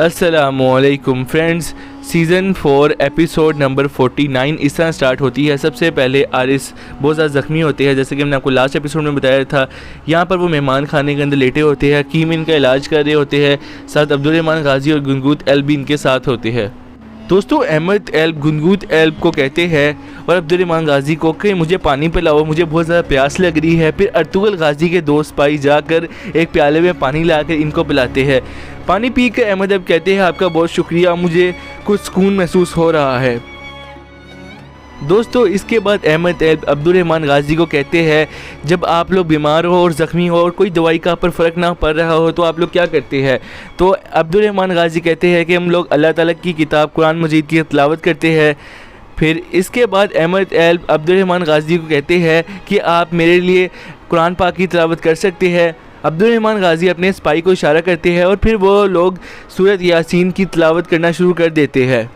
अस्सलामुअलैकुम friends, season 4 episode number 49 इस तरह स्टार्ट होती है। सबसे पहले आरिस बहुत ज़्यादा ज़ख्मी होते हैं, जैसे कि हमने आपको लास्ट एपिसोड में बताया था। यहाँ पर वो मेहमान खाने के अंदर लेटे होते हैं, हकीम इनका इलाज कर रहे होते हैं, साथ अब्दुर्रहमान गाजी और गुनगुत एल्ब भी इनके साथ होते हैं। दोस्तों, अहमद एल्ब गुनगुत एल्ब को कहते हैं और अब्दुर्रहमान गाजी को कि मुझे पानी पिलाओ, मुझे बहुत ज़्यादा प्यास लग रही है। फिर अर्तुगल गाजी के दो सिपाही जाकर एक प्याले में पानी लाकर इनको पिलाते हैं। पानी पी कर अहमद एल्ब कहते हैं आपका बहुत शुक्रिया, मुझे कुछ सुकून महसूस हो रहा है। दोस्तों, इसके बाद अहमद एल्ब अब्दुर्रहमान गाजी को कहते हैं जब आप लोग बीमार हो और ज़ख्मी हो और कोई दवाई का पर फ़र्क ना पड़ रहा हो तो आप लोग क्या करते हैं। तो अब्दुर्रहमान गाजी कहते हैं कि हम लोग अल्लाह ताला की किताब कुरान मजीद की तिलावत करते हैं। फिर इसके बाद अहमद एल्ब अब्दुर्रहमान गाजी को कहते हैं कि आप मेरे लिए कुरान पाक की तिलावत कर सकते हैं। अब्दुर्रहमान गाजी अपने सिपाही को इशारा करते हैं और फिर वो लोग सूरत यासीन की तिलावत करना शुरू कर देते हैं।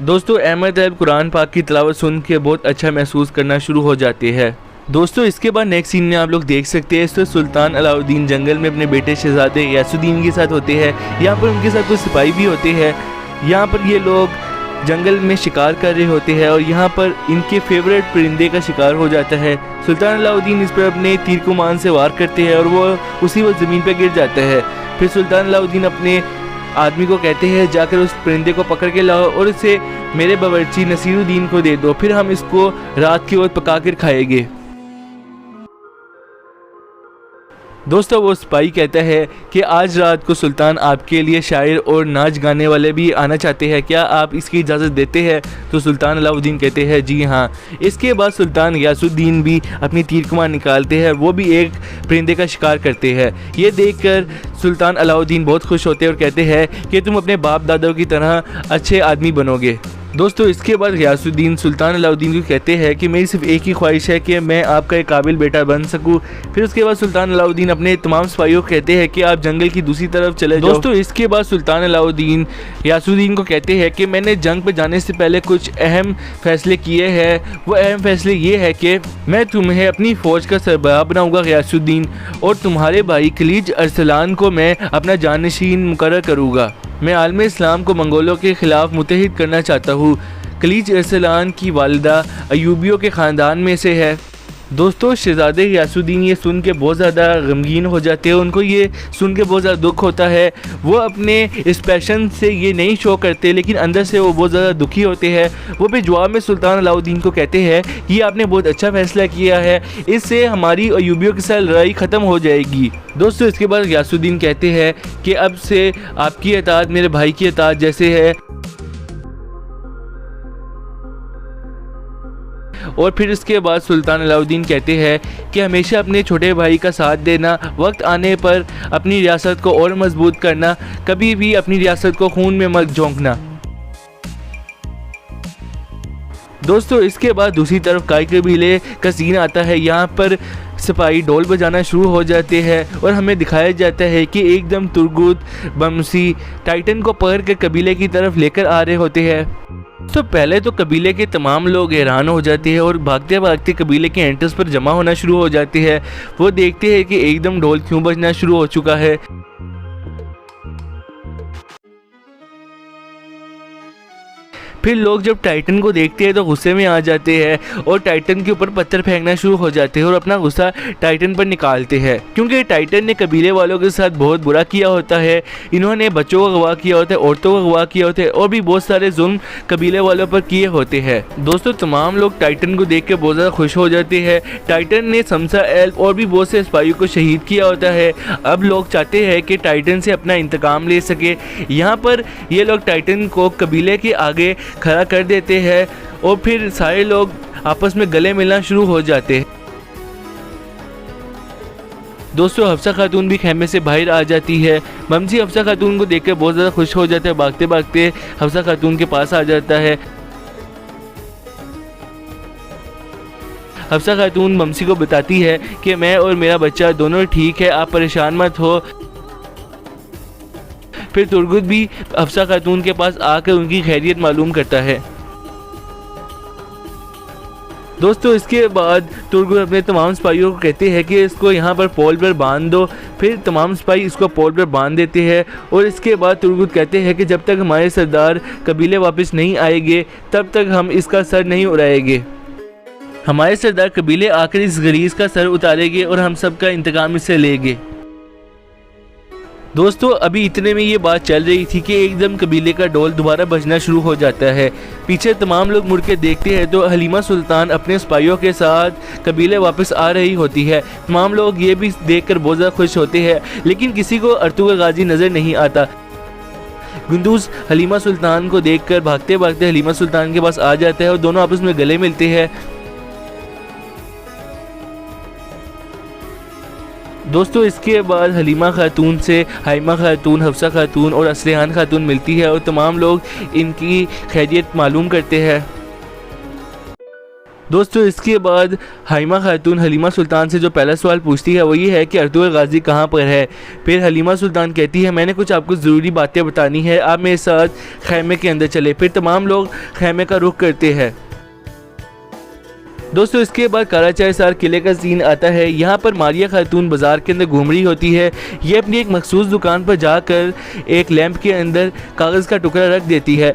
दोस्तों, अहमद एल्ब कुरान पाक की तिलावत सुन के बहुत अच्छा महसूस करना शुरू हो जाते हैं। दोस्तों, इसके बाद नेक्स्ट सीन में आप लोग देख सकते हैं तो सुल्तान अलाउद्दीन जंगल में अपने बेटे शहजादे यासुद्दीन के साथ होते हैं। यहाँ पर उनके साथ कुछ सिपाही भी होते हैं। यहाँ पर ये लोग जंगल में शिकार कर रहे होते हैं और यहाँ पर इनके फेवरेट परिंदे का शिकार हो जाता है। सुल्तान अलाउद्दीन इस पर अपने तीर कमान से वार करते हैं और वो उसी वक्त ज़मीन पर गिर जाता है। फिर सुल्तान अलाउद्दीन अपने आदमी को कहते हैं जाकर उस परिंदे को पकड़ के लाओ और इसे मेरे बावर्ची नसीरुद्दीन को दे दो, फिर हम इसको रात की ओर पका कर खाएंगे। दोस्तों, वो सिपाही कहता है कि आज रात को सुल्तान आपके लिए शायर और नाच गाने वाले भी आना चाहते हैं, क्या आप इसकी इजाज़त देते हैं। तो सुल्तान अलाउद्दीन कहते हैं जी हाँ। इसके बाद सुल्तान गयासुद्दीन भी अपनी तीर कमान निकालते हैं, वो भी एक परिंदे का शिकार करते हैं। ये देखकर सुल्तान अलाउद्दीन बहुत खुश होते हैं और कहते हैं कि तुम अपने बाप दादों की तरह अच्छे आदमी बनोगे। दोस्तों, इसके बाद गयासुद्दीन सुल्तान अलाउद्दीन को कहते हैं कि मेरी सिर्फ एक ही ख्वाहिश है कि मैं आपका एक काबिल बेटा बन सकूं। फिर उसके बाद सुल्तान अलाउद्दीन अपने तमाम सिपाहियों को कहते हैं कि आप जंगल की दूसरी तरफ चले जाओ। दोस्तों, इसके बाद सुल्तान अलाउद्दीन गयासुद्दीन को कहते हैं कि मैंने जंग पर जाने से पहले कुछ अहम फैसले किए हैं। वो अहम फैसले ये है कि मैं तुम्हें अपनी फ़ौज का सरबराह बनाऊँगा गयासुद्दीन, और तुम्हारे भाई खलीज अरसलान को मैं अपना जानशीन मुकर्रर करूँगा। मैं आलम इस्लाम को मंगोलों के ख़िलाफ़ मुत्तहिद करना चाहता हूँ। खलीज अरसलान की वालिदा अयूबियों के ख़ानदान में से है। दोस्तों, शहज़ादे गयासुद्दीन ये सुन के बहुत ज़्यादा गमगीन हो जाते हैं, उनको ये सुन के बहुत ज़्यादा दुख होता है। वो अपने एक्सप्रेशन से ये नहीं शो करते, लेकिन अंदर से वो बहुत ज़्यादा दुखी होते हैं। वो भी जवाब में सुल्तान अलाउद्दीन को कहते हैं कि आपने बहुत अच्छा फ़ैसला किया है, इससे हमारी अयूबियों के साथ लड़ाई ख़त्म हो जाएगी। दोस्तों, इसके बाद गयासुद्दीन कहते हैं कि अब से आपकी इताअत मेरे भाई की इताअत जैसे है। और फिर इसके बाद सुल्तान अलाउद्दीन कहते हैं कि हमेशा अपने छोटे भाई का साथ देना, वक्त आने पर अपनी रियासत को और मजबूत करना, कभी भी अपनी रियासत को खून में मत झोंकना। दोस्तों, इसके बाद दूसरी तरफ काई कबीले का सीन आता है। यहाँ पर सिपाही ढोल बजाना शुरू हो जाते हैं और हमें दिखाया जाता है कि एकदम तुर्गुत बमसी टाइटन को पकड़ कर कबीले की तरफ लेकर आ रहे होते हैं। तो पहले तो कबीले के तमाम लोग हैरान हो जाते हैं और भागते भागते कबीले के एंट्रेंस पर जमा होना शुरू हो जाते हैं। वो देखते हैं कि एकदम ढोल क्यों बजना शुरू हो चुका है। फिर लोग जब टाइटन को देखते हैं तो गुस्से में आ जाते हैं और टाइटन के ऊपर पत्थर फेंकना शुरू हो जाते हैं और अपना गुस्सा टाइटन पर निकालते हैं, क्योंकि टाइटन ने कबीले वालों के साथ बहुत बुरा किया होता है। इन्होंने बच्चों को अगवा किया होता है, औरतों को अगवा किया होता है और भी बहुत सारे जुल्म कबीले वालों पर किए होते हैं। दोस्तों, तमाम लोग टाइटन को देख के बहुत ज़्यादा खुश हो जाते हैं। टाइटन ने समसा एल्ब और भी बहुत से सिपाहियों को शहीद किया होता है। अब लोग चाहते हैं कि टाइटन से अपना इंतकाम ले सके। यहाँ पर ये लोग टाइटन को कबीले के आगे खड़ा कर देते हैं और फिर सारे लोग आपस में गले मिलना शुरू हो जाते हैं। दोस्तों, हफ्सा खातून भी खेमे से बाहर आ जाती है। ममसी हफ्सा खातून को देखकर बहुत ज़्यादा खुश हो जाता है, भागते भागते हफ्सा खातून के पास आ जाता है। हफ्सा खातून ममसी को बताती है कि मैं और मेरा बच्चा दोनों ठीक है, आप परेशान मत हो। फिर तुर्गुत भी हफ्सा खातून के पास आकर उनकी खैरियत मालूम करता है। दोस्तों इसके बाद तुर्गुत अपने तमाम सिपाहियों को कहते हैं कि इसको यहाँ पर पोल पर बांध दो। फिर तमाम सिपाही इसको पोल पर बांध देते हैं और इसके बाद तुर्गुत कहते हैं कि जब तक हमारे सरदार कबीले वापस नहीं आएंगे तब तक हम इसका सर नहीं उड़ाएंगे। हमारे सरदार कबीले आकर इस गलीज का सर उतारेंगे और हम सबका इंतकाम इससे लेंगे। दोस्तों अभी इतने में ये बात चल रही थी कि एकदम कबीले का ढोल दोबारा बजना शुरू हो जाता है। पीछे तमाम लोग मुड़ के देखते हैं तो हलीमा सुल्तान अपने सिपाहियों के साथ कबीले वापस आ रही होती है। तमाम लोग ये भी देखकर बहुत ज़्यादा खुश होते हैं, लेकिन किसी को अर्तुगरुल गाजी नज़र नहीं आता। गुंदूज हलीमा सुल्तान को देखकर भागते भागते हलीमा सुल्तान के पास आ जाता है और दोनों आपस में गले मिलते हैं। दोस्तों इसके बाद हलीमा खातून से हाइमा खातून, हफ्सा खातून और असलिहान खातून मिलती है और तमाम लोग इनकी खैरियत मालूम करते हैं। दोस्तों इसके बाद हाइमा खातून हलीमा सुल्तान से जो पहला सवाल पूछती है वो ये है कि अर्तुगरुल गाजी कहाँ पर है। फिर हलीमा सुल्तान कहती है मैंने कुछ आपको ज़रूरी बातें बतानी है, आप मेरे साथ खैमे के अंदर चले। फिर तमाम लोग खैमे का रुख करते हैं। दोस्तों इसके बाद काराचारसार किले का सीन आता है। यहाँ पर मारिया खातून बाज़ार के अंदर घूम रही होती है। ये अपनी एक मखसूस दुकान पर जाकर एक लैंप के अंदर कागज़ का टुकड़ा रख देती है।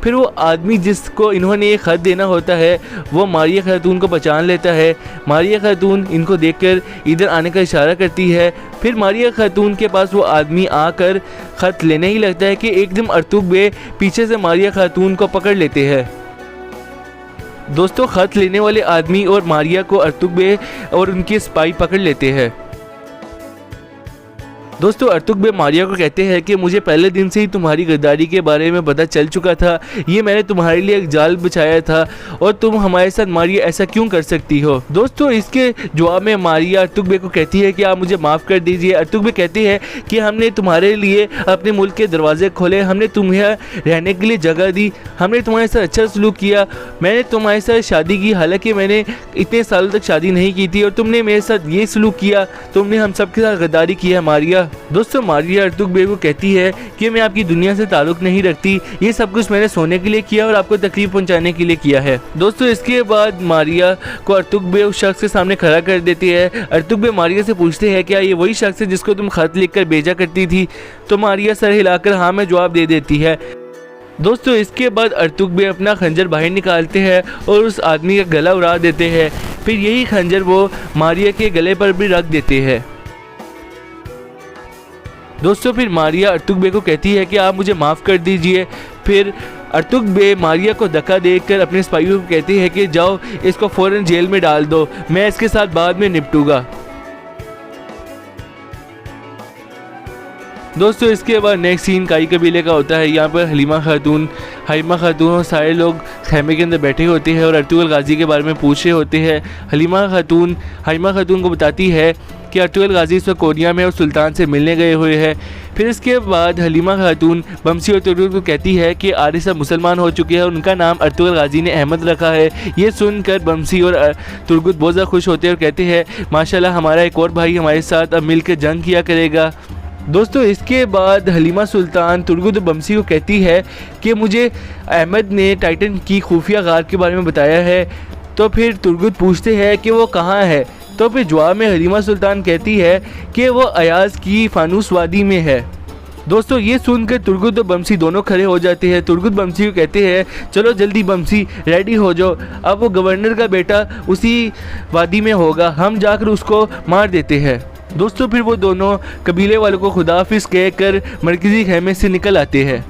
फिर वो आदमी जिसको इन्होंने एक ख़त देना होता है वो मारिया खातून को पहचान लेता है। मारिया खातून इनको देखकर इधर आने का इशारा करती है। फिर मारिया खातून के पास वो आदमी आकर ख़त लेने ही लगता है कि एकदम अर्तुग बे पीछे से मारिया खातून को पकड़ लेते हैं। दोस्तों ख़त लेने वाले आदमी और मारिया को अर्तुग बे और उनके सिपाही पकड़ लेते हैं। दोस्तों अर्तुग बे मारिया को कहते हैं कि मुझे पहले दिन से ही तुम्हारी गद्दारी के बारे में पता चल चुका था। ये मैंने तुम्हारे लिए एक जाल बिछाया था और तुम हमारे साथ मारिया ऐसा क्यों कर सकती हो। दोस्तों इसके जवाब में मारिया अर्तुग बे को कहती है कि आप मुझे माफ़ कर दीजिए। अर्तुग बे कहते हैं कि हमने तुम्हारे लिए अपने मुल्क के दरवाजे खोले, हमने तुम्हें रहने के लिए जगह दी, हमने तुम्हारे साथ अच्छा सलूक किया, मैंने तुम्हारे साथ शादी की, हालांकि मैंने इतने सालों तक शादी नहीं की थी और तुमने मेरे साथ ये सलूक किया, तुमने हम सबके साथ गद्दारी की है मारिया। दोस्तों मारिया अर्तुग बे को कहती है कि मैं आपकी दुनिया से ताल्लुक़ नहीं रखती, ये सब कुछ मैंने सोने के लिए किया और आपको तकलीफ पहुंचाने के लिए किया है। दोस्तों इसके बाद मारिया को अर्तुग बे उस शख्स के सामने खड़ा कर देती है। अर्तुग बे मारिया से पूछते हैं क्या ये वही शख्स है जिसको तुम खत लिखकर भेजा करती थी। तो मारिया सर हिलाकर हाँ में जवाब दे देती है। दोस्तों इसके बाद अर्तुग बे अपना खंजर बाहर निकालते हैं और उस आदमी का गला उड़ा देते हैं। फिर यही खंजर वो मारिया के गले पर भी रख देते हैं। दोस्तों फिर मारिया अर्तुग बे को कहती है कि आप मुझे माफ़ कर दीजिए। फिर अर्तुग बे मारिया को धक्का देकर अपने सिपाहियों को कहते हैं कि जाओ इसको फ़ौरन जेल में डाल दो, मैं इसके साथ बाद में निपटूंगा। दोस्तों इसके बाद नेक्स्ट सीन काई कबीले का होता है। यहाँ पर हलीमा खातून, हाइमा खातून और सारे लोग खैमे के अंदर बैठे होते हैं और अर्तुगरुल गाजी के बारे में पूछ रहे होते हैं। हलीमा खातून हाइमा खातून को बताती है कि अर्तुगरुल गाजी इस वक्त कोरिया में और सुल्तान से मिलने गए हुए हैं। फिर इसके बाद हलीमा खातून बमसी और तुर्गुत को कहती है कि आरिफ साहब मुसलमान हो चुके हैं, उनका नाम अर्तुगरुल गाजी ने अहमद रखा है। ये सुनकर बमसी और तुर्गुत बहुत ज़्यादा खुश होते हैं और कहते हैं माशाल्लाह हमारा एक और भाई हमारे साथ अब मिल कर जंग किया करेगा। दोस्तों इसके बाद हलीमा सुल्तान तुर्गुत और बमसी को कहती है कि मुझे अहमद ने टाइटन की खुफिया गार के बारे में बताया है। तो फिर तुर्गुत पूछते हैं कि वो कहाँ है। तो फिर जवाब में हलीमा सुल्तान कहती है कि वो अयाज की फानूस वादी में है। दोस्तों ये सुनकर तुर्गुत और बमसी दोनों खड़े हो जाते हैं। तुर्गुत बमसी को कहते हैं चलो जल्दी बमसी रेडी हो जाओ, अब वो गवर्नर का बेटा उसी वादी में होगा, हम जाकर उसको मार देते हैं। दोस्तों फिर वो दोनों कबीले वालों को खुदाफिज कहकर मरकजी खैमे से निकल आते हैं।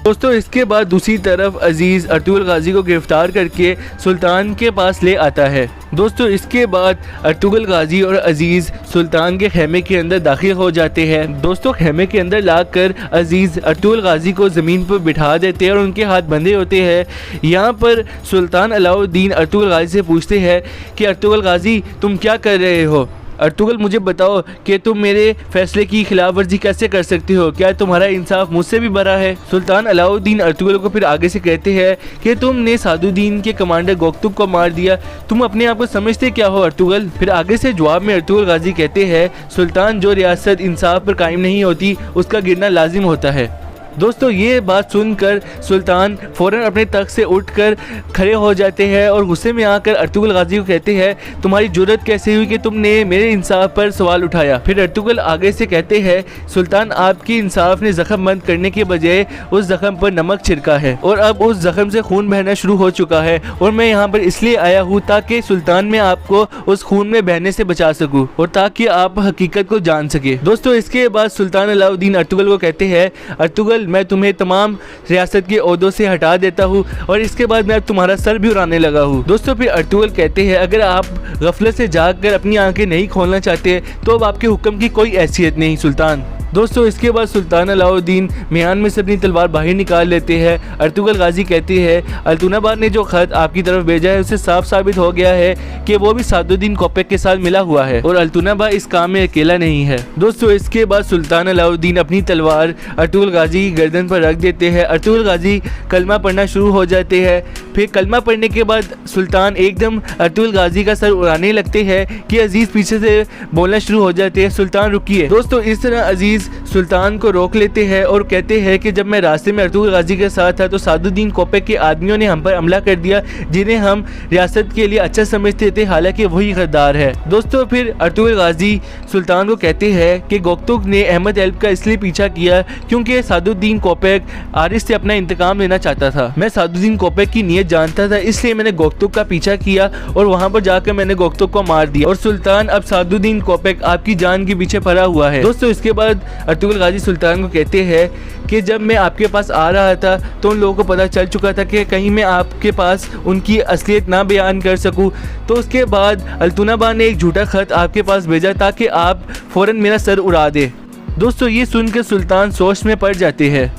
दोस्तों इसके बाद दूसरी तरफ अजीज़ अर्तुगरुल गाजी को गिरफ्तार करके सुल्तान के पास ले आता है। दोस्तों इसके बाद अर्तुगरुल गाजी और अजीज़ सुल्तान के खैमे के अंदर दाखिल हो जाते हैं। दोस्तों खैमे के अंदर लाकर अजीज़ अर्तुगरुल गाजी को ज़मीन पर बिठा देते हैं और उनके हाथ बंधे होते हैं। यहाँ पर सुल्तान अलाउद्दीन अर्तुगरुल गाजी से पूछते हैं कि अर्तुगरुल गाजी तुम क्या कर रहे हो। अर्तुगरुल मुझे बताओ कि तुम मेरे फैसले की खिलाफ वर्जी कैसे कर सकते हो, क्या तुम्हारा इंसाफ मुझसे भी बड़ा है। सुल्तान अलाउद्दीन अर्तुगरुल को फिर आगे से कहते हैं कि तुमने सादुद्दीन के कमांडर गोकतुक को मार दिया, तुम अपने आप को समझते क्या हो अर्तुगरुल। फिर आगे से जवाब में अर्तुगरुल गाजी कहते हैं सुल्तान जो रियासत इंसाफ पर कायम नहीं होती उसका गिरना लाजिम होता है। दोस्तों ये बात सुनकर सुल्तान फौरन अपने तख्त से उठकर खड़े हो जाते हैं और गुस्से में आकर अर्तुगरुल गाजी को कहते हैं, तुम्हारी जुर्रत कैसे हुई कि तुमने मेरे इंसाफ पर सवाल उठाया। फिर अर्तुगरुल आगे से कहते हैं, सुल्तान आपकी इंसाफ ने जख्म बंद करने के बजाय उस जख्म पर नमक छिड़का है और अब उस जख्म से खून बहना शुरू हो चुका है और मैं यहाँ पर इसलिए आया हूँ ताकि सुल्तान मैं आपको उस खून में बहने से बचा सकूँ और ताकि आप हकीकत को जान सके। दोस्तों इसके बाद सुल्तान अलाउद्दीन अर्तुगरुल को कहते हैं, अर्तुगरुल मैं तुम्हें तमाम रियासत के ओहदों से हटा देता हूँ और इसके बाद मैं तुम्हारा सर भी उड़ाने लगा हूँ। दोस्तों फिर अर्तुगरुल कहते हैं, अगर आप गफलत से जागकर अपनी आंखें नहीं खोलना चाहते तो अब आपके हुक्म की कोई हैसियत नहीं सुल्तान। दोस्तों इसके बाद सुल्तान अलाउद्दीन म्यान में से अपनी तलवार बाहर निकाल लेते हैं। अर्तुगरुल गाजी कहते हैं, अल्तुनाबा ने जो खत आपकी तरफ भेजा है उससे साफ साबित हो गया है कि वो भी सादुद्दीन कोपेक के साथ मिला हुआ है और अल्तुनाबा इस काम में अकेला नहीं है। दोस्तों इसके बाद सुल्तान अलाउद्दीन अपनी तलवार अर्तुगरुल गाजी की गर्दन पर रख देते हैं। अर्तुगरुल गाजी कलमा पढ़ना शुरू हो जाते हैं। फिर कलमा पढ़ने के बाद सुल्तान एकदम अर्तुगरुल गाजी का सर उड़ाने लगते हैं कि अजीज पीछे से बोलना शुरू हो जाते हैं, सुल्तान रुकिए। दोस्तों इस तरह अजीज सुल्तान को रोक लेते हैं और कहते हैं कि जब मैं रास्ते में अर्तुगरुल गाजी के साथ था तो सादुद्दीन कोपेक के आदमियों ने हम पर हमला कर दिया जिन्हें हम रियासत के लिए अच्छा समझते थे, हालांकि वही गद्दार है। दोस्तों फिर अर्तुगरुल गाजी सुल्तान को कहते हैं कि गोकतुक ने अहमद एल्ब का इसलिए पीछा किया क्योंकि सादुद्दीन कोपेक आरिस से अपना इंतकाम लेना चाहता था। मैं सादुद्दीन कोपेक की नीयत जानता था, इसलिए मैंने गोकतुक का पीछा किया और वहां पर जाकर मैंने गोकतुक को मार दिया और सुल्तान अब सादुद्दीन कोपेक आपकी जान के पीछे पड़ा हुआ है। दोस्तों इसके बाद अर्तुगरुल गाजी सुल्तान को कहते हैं कि जब मैं आपके पास आ रहा था तो उन लोगों को पता चल चुका था कि कहीं मैं आपके पास उनकी असलियत ना बयान कर सकूं, तो उसके बाद अल्तुनाबा ने एक झूठा खत आपके पास भेजा ताकि आप फौरन मेरा सर उड़ा दे। दोस्तों ये सुनकर सुल्तान सोच में पड़ जाते हैं।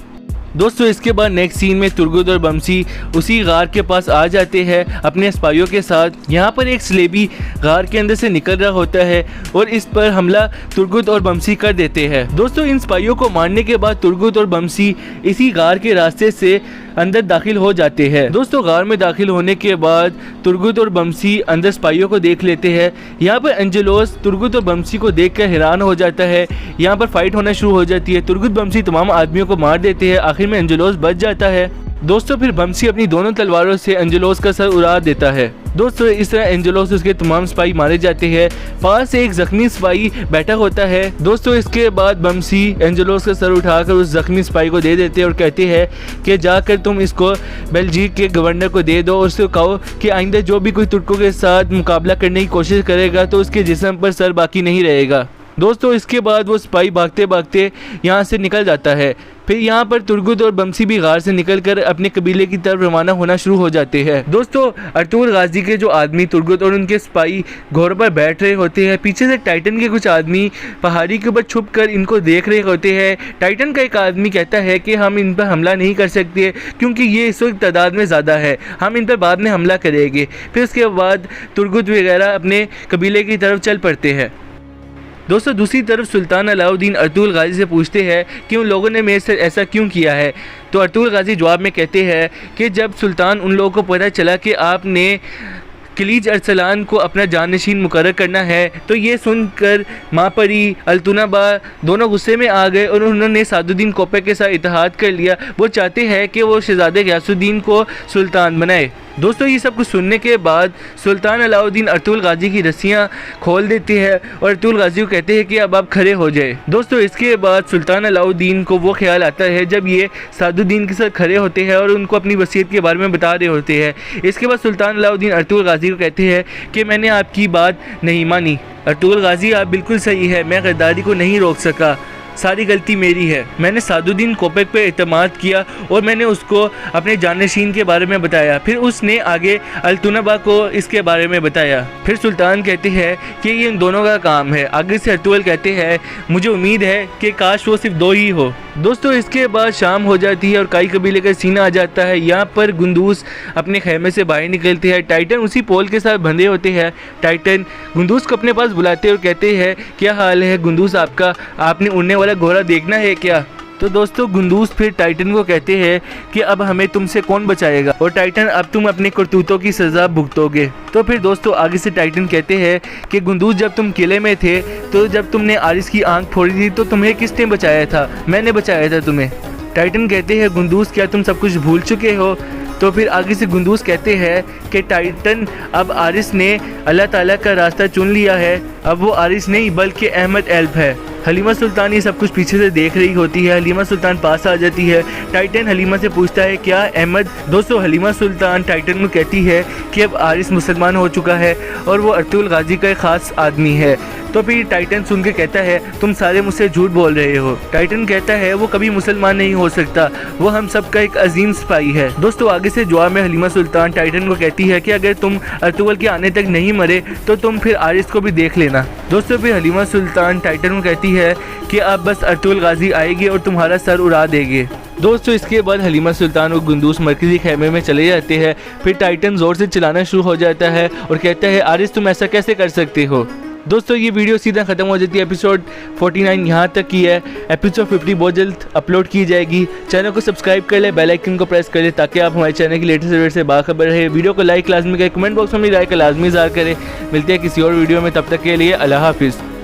दोस्तों इसके बाद नेक्स्ट सीन में तुर्गुत और बमसी उसी गार के पास आ जाते हैं अपने सिपाहियों के साथ। यहाँ पर एक स्लेबी गार के अंदर से निकल रहा होता है और इस पर हमला तुर्गुत और बमसी कर देते हैं। दोस्तों इन सिपाहियों को मारने के बाद तुर्गुत और बमसी इसी गार के रास्ते से अंदर दाखिल हो जाते हैं। दोस्तों गार में दाखिल होने के बाद तुर्गुत और बमसी अंदर सिपाहियों को देख लेते हैं। यहाँ पर एंजेलोस तुर्गुत और बमसी को देखकर हैरान हो जाता है। यहाँ पर फाइट होना शुरू हो जाती है। तुर्गुत बमसी तमाम आदमियों को मार देते हैं, आखिर में एंजेलोस बच जाता है। दोस्तों फिर बमसी अपनी दोनों तलवारों से एंजेलोस का सर उड़ा देता है। दोस्तों इस तरह एंजेलोस उसके तमाम सिपाही मारे जाते हैं। पास एक जख्मी सिपाही बैठा होता है। दोस्तों इसके बाद बमसी एंजेलोस का सर उठाकर उस जख्मी सिपाही को दे देते हैं और कहते हैं कि जाकर तुम इसको बेल्जिक के गवर्नर को दे दो और उससे कहो कि आइंदा जो भी कोई तुर्कों के साथ मुकाबला करने की कोशिश करेगा तो उसके जिस्म पर सर बाकी नहीं रहेगा। दोस्तों इसके बाद वो सिपाही भागते भागते यहाँ से निकल जाता है। फिर यहाँ पर तुर्गुत और बमसी भी गार से निकलकर अपने कबीले की तरफ रवाना होना शुरू हो जाते हैं। दोस्तों अर्तुगरुल गाजी के जो आदमी तुर्गुत और उनके सिपाही घोड़ों पर बैठ रहे होते हैं। पीछे से टाइटन के कुछ आदमी पहाड़ी के ऊपर छुप कर इनको देख रहे होते हैं। टाइटन का एक आदमी कहता है कि हम इन पर हमला नहीं कर सकते क्योंकि ये इस वक्त तादाद में ज़्यादा है, हम इन पर बाद में हमला करेंगे। फिर उसके बाद तुर्गुत वगैरह अपने कबीले की तरफ चल पड़ते हैं। दोस्तों दूसरी तरफ सुल्तान अलाउद्दीन अर्तुगरुल गाजी से पूछते हैं कि उन लोगों ने मेरे से ऐसा क्यों किया है। तो अर्तुगरुल गाजी जवाब में कहते हैं कि जब सुल्तान उन लोगों को पता चला कि आपने खलीज अरसलान को अपना जानशीन मुकर्रर करना है तो ये सुनकर मापरी अल्तुनाबा दोनों गुस्से में आ गए और उन्होंने सादुद्दीन कोपेक के साथ इत्तेहाद कर लिया। वो चाहते हैं कि वो शहजादे गियासुद्दीन को सुल्तान बनाए। दोस्तों ये सब कुछ सुनने के बाद सुल्तान अलाउद्दीन अर्तुगरुल गाजी की रस्सियाँ खोल देते हैं और अर्तुगरुल गाजी को कहते हैं कि अब आप खड़े हो जाए। दोस्तों इसके बाद सुल्तान अलाउद्दीन को वो ख्याल आता है जब ये सादुद्दीन के साथ खड़े होते हैं और उनको अपनी वसीयत के बारे में बता रहे होते हैं। इसके बाद सुल्तान अलाउद्दीन अर्तुगरुल गाजी को कहते हैं कि मैंने आपकी बात नहीं मानी। अर्तुगरुल गाजी आप बिल्कुल सही है, मैं गद्दारी को नहीं रोक सका, सारी गलती मेरी है। मैंने सादुद्दीन कोपेक पे एतमाद किया और मैंने उसको अपने जानशीन के बारे में बताया। फिर उसने आगे अल्तुनाबा को इसके बारे में बताया। फिर सुल्तान कहते हैं कि ये इन दोनों का काम है। आगे से अर्तुगरुल कहते हैं मुझे उम्मीद है कि काश वो सिर्फ दो ही हो। दोस्तों इसके बाद शाम हो जाती है और काई कबीले का सीना आ जाता है। यहाँ पर गुंदूस अपने खेमे से बाहर निकलते हैं। टाइटन उसी पोल के साथ बंधे होते हैं। टाइटन गुंदूस को अपने पास बुलाते और कहते हैं क्या हाल है गुंदूस आपका, आपने उड़ने वाला घोड़ा देखना है क्या। तो दोस्तों गुंदूस फिर टाइटन को कहते हैं कि अब हमें तुमसे कौन बचाएगा और टाइटन अब तुम अपने करतूतों की सज़ा भुगतोगे। तो फिर दोस्तों आगे से टाइटन कहते हैं कि गुंदूस जब तुम किले में थे तो जब तुमने आरिस की आंख फोड़ी थी तो तुम्हें किसने बचाया था, मैंने बचाया था तुम्हें। टाइटन कहते हैं गुंदूस क्या तुम सब कुछ भूल चुके हो। तो फिर आगे से गुंदूस कहते हैं कि टाइटन अब आरिस ने अल्लाह ताला का रास्ता चुन लिया है, अब वो आरिस नहीं बल्कि अहमद एल्फ है। हलीमा सुल्तान ये सब कुछ पीछे से देख रही होती है। हलीमा सुल्तान पास आ जाती है। टाइटन हलीमा से पूछता है क्या अहमद। दोस्तों हलीमा सुल्तान टाइटन को कहती है कि अब आरिस मुसलमान हो चुका है और वो अर्तुगरुल गाजी का एक ख़ास आदमी है। तो फिर टाइटन सुन के कहता है तुम सारे मुझसे झूठ बोल रहे हो। टाइटन कहता है वो कभी मुसलमान नहीं हो सकता, वो हम सब का एक अजीम सिपाही है। दोस्तों आगे से जवाब में हलीमा सुल्तान टाइटन को कहती है कि अगर तुम अर्तुगरुल के आने तक नहीं मरे तो तुम फिर आरिस को भी देख लेना। दोस्तों फिर हलीमा सुल्तान टाइटन को कहती है कि अब बस अर्तुगरुल गाजी आएगी और तुम्हारा सर उड़ा देंगे। दोस्तों इसके बाद हलीमा सुल्तान और गुंदूस मरकजी खेमे में चले जाते हैं। फिर टाइटन ज़ोर से चिल्लाना शुरू हो जाता है और कहता है आरिस तुम ऐसा कैसे कर सकते हो। दोस्तों ये वीडियो सीधा ख़त्म हो जाती है। एपिसोड 49 यहाँ तक की है। एपिसोड 50 बहुत जल्द अपलोड की जाएगी। चैनल को सब्सक्राइब कर ले, बेल आइकन को प्रेस कर ले ताकि आप हमारे चैनल की लेटेस्ट अपडेट से बाखबर रहे। वीडियो को लाइक लाजमी करें, कमेंट बॉक्स में अपनी राय का लाजमी इज़हार करें। मिलते हैं किसी और वीडियो में, तब तक के लिए अल्लाह हाफिज़।